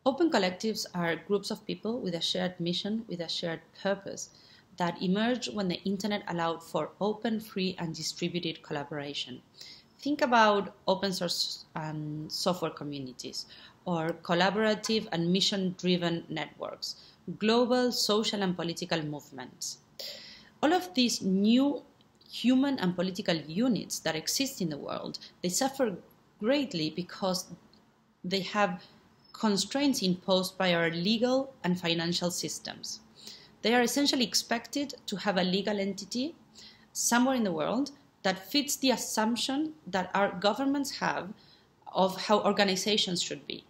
Open collectives are groups of people with a shared mission, with a shared purpose, that emerged when the internet allowed for open, free, and distributed collaboration. Think about open source software communities or collaborative and mission-driven networks, global social and political movements. All of these new human and political units that exist in the world, they suffer greatly because they have constraints imposed by our legal and financial systems. They are essentially expected to have a legal entity somewhere in the world that fits the assumption that our governments have of how organizations should be.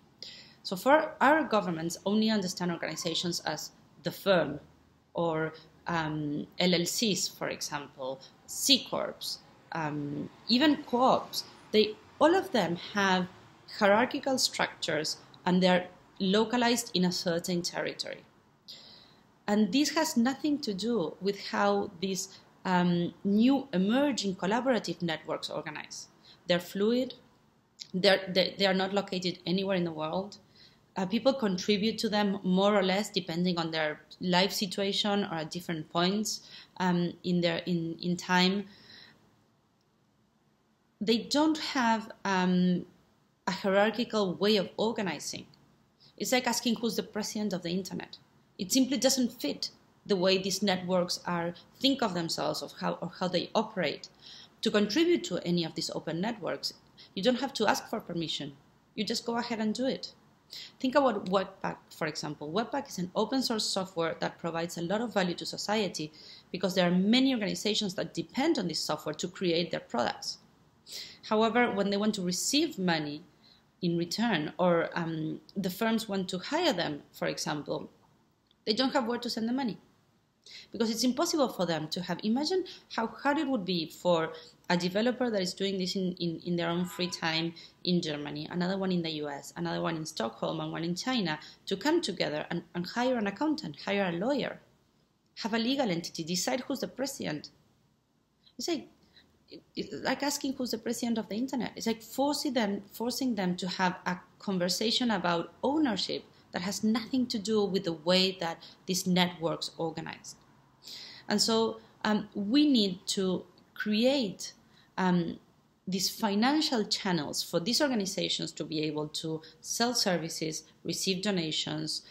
So for our governments only understand organizations as the firm or LLCs, for example, C Corps, even co-ops. All of them have hierarchical structures and they're localized in a certain territory. And this has nothing to do with how these new emerging collaborative networks organize. They're fluid, they are not located anywhere in the world. People contribute to them more or less depending on their life situation or at different points in time. They don't have a hierarchical way of organizing. It's like asking who's the president of the internet. It simply doesn't fit the way these networks think of themselves or how they operate. To contribute to any of these open networks, you don't have to ask for permission. You just go ahead and do it. Think about Webpack, for example. Webpack is an open source software that provides a lot of value to society because there are many organizations that depend on this software to create their products. However, when they want to receive money in return or the firms want to hire them, for example, they don't have where to send the money because it's impossible for them to have. Imagine how hard it would be for a developer that is doing this in their own free time in Germany, another one in the US, another one in Stockholm, and one in China, to come together and hire an accountant, hire a lawyer, have a legal entity, decide who's the president. It's like asking who's the president of the internet. It's like forcing them to have a conversation about ownership that has nothing to do with the way that these networks organized. And so we need to create these financial channels for these organizations to be able to sell services, receive donations,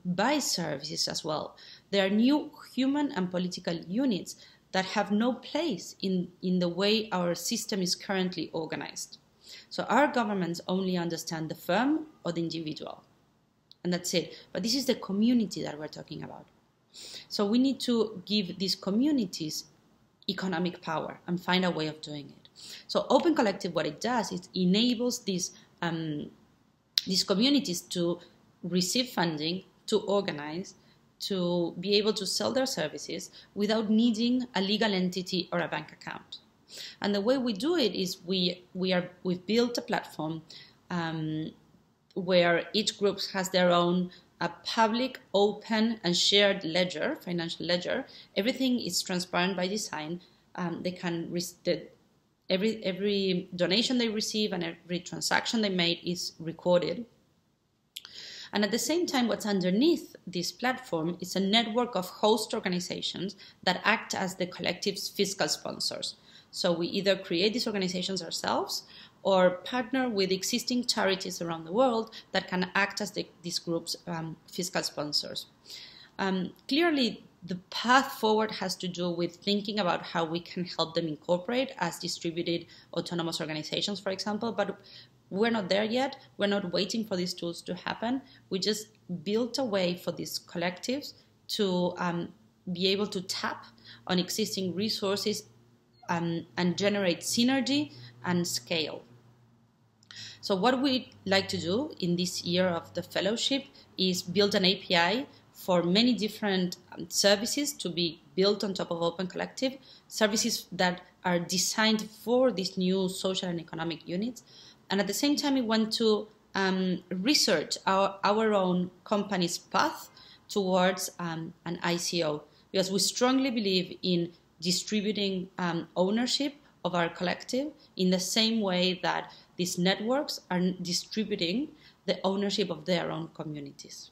buy services as well. There are new human and political units that have no place in the way our system is currently organized. So our governments only understand the firm or the individual. And that's it. But this is the community that we're talking about. So we need to give these communities economic power and find a way of doing it. So Open Collective, what it does is enables these communities to receive funding, to organize, to be able to sell their services without needing a legal entity or a bank account. And the way we do it is we've built a platform where each group has their own public, open, and shared ledger, financial ledger. Everything is transparent by design. They can every donation they receive and every transaction they make is recorded. And at the same time, what's underneath this platform is a network of host organizations that act as the collective's fiscal sponsors. So we either create these organizations ourselves or partner with existing charities around the world that can act as these groups' fiscal sponsors. Clearly, the path forward has to do with thinking about how we can help them incorporate as distributed autonomous organizations, for example, but we're not there yet. We're not waiting for these tools to happen. We just built a way for these collectives to be able to tap on existing resources and generate synergy and scale. So what we'd like to do in this year of the fellowship is build an API for many different services to be built on top of Open Collective, services that are designed for these new social and economic units. And at the same time, we want to research our own company's path towards an ICO, because we strongly believe in distributing ownership of our collective in the same way that these networks are distributing the ownership of their own communities.